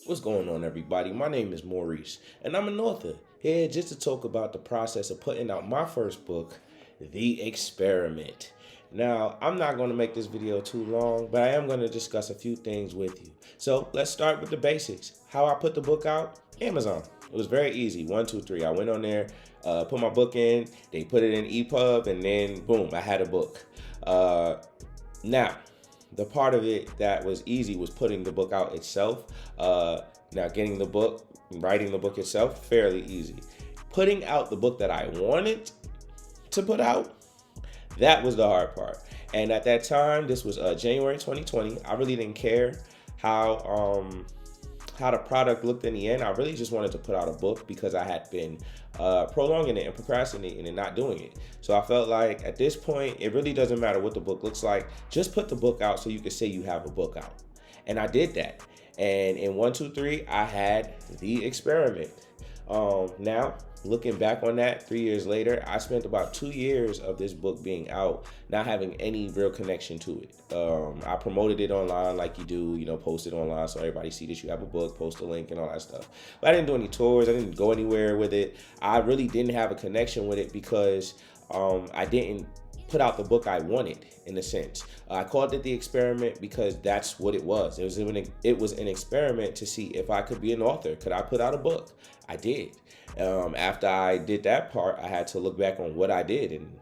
What's going on, everybody? My name is Maurice, and I'm an author here just to talk about the process of putting out my first book, The Experiment. Now, I'm not going to make this video too long, but I am going to discuss a few things with you. So let's start with the basics. How I put the book out? Amazon. It was very easy. 1, 2, 3. I went on there, put my book in, they put it in EPUB, and then boom, I had a book. Now, the part of it that was easy was putting the book out itself. Now, getting the book, writing the book itself, fairly easy. Putting out the book that I wanted to put out, that was the hard part. And at that time, this was January 2020. I really didn't care how the product looked in the end. I really just wanted to put out a book because I had been prolonging it and procrastinating and not doing it. So I felt like at this point, it really doesn't matter what the book looks like. Just put the book out so you can say you have a book out. And I did that. And in 1, 2, 3, I had The Experiment. Now, looking back on that 3 years later, I spent about 2 years of this book being out, not having any real connection to it. I promoted it online like you do, post it online so everybody see that you have a book, post a link and all that stuff. But I didn't do any tours. I didn't go anywhere with it. I really didn't have a connection with it because I didn't put out the book I wanted, in a sense. I called it The Experiment because that's what it was. It was an experiment to see if I could be an author. Could I put out a book? I did. After I did that part, I had to look back on what I did and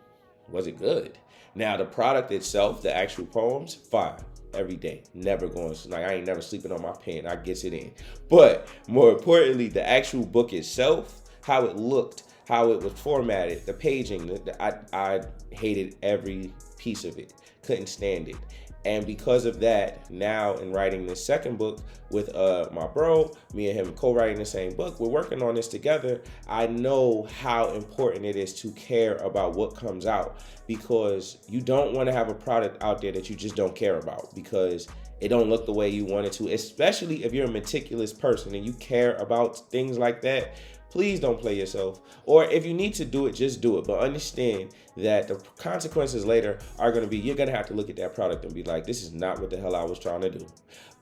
was it good? Now, the product itself, the actual poems, fine. Every day, never going. Like, I ain't never sleeping on my pen. I gets it in. But more importantly, the actual book itself, how it looked, how it was formatted, the paging, I hated every piece of it. Couldn't stand it. And because of that, now in writing this second book with my bro, me and him co-writing the same book, we're working on this together. I know how important it is to care about what comes out, because you don't want to have a product out there that you just don't care about because it don't look the way you want it to, especially if you're a meticulous person and you care about things like that. Please don't play yourself. Or if you need to do it, just do it. But understand that the consequences later are going to be, you're going to have to look at that product and be like, this is not what the hell I was trying to do.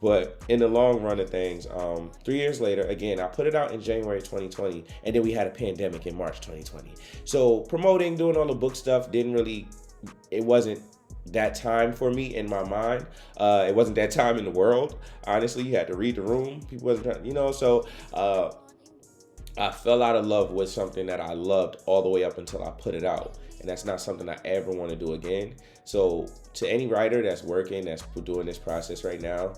But in the long run of things, 3 years later, again, I put it out in January 2020, and then we had a pandemic in March 2020. So promoting, doing all the book stuff it wasn't that time for me in my mind. It wasn't that time in the world. Honestly, you had to read the room. People wasn't, so I fell out of love with something that I loved all the way up until I put it out. And that's not something I ever want to do again. So to any writer that's working, that's doing this process right now,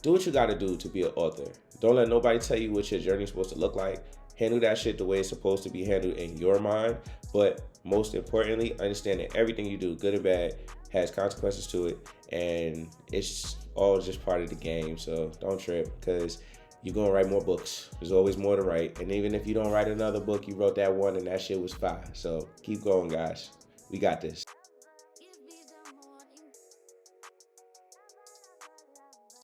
do what you got to do to be an author. Don't let nobody tell you what your journey is supposed to look like. Handle that shit the way it's supposed to be handled in your mind. But most importantly, understand that everything you do, good or bad, has consequences to it. And it's all just part of the game. So don't trip, because you're going to write more books. There's always more to write. And even if you don't write another book, you wrote that one and that shit was fire. So keep going, guys. We got this.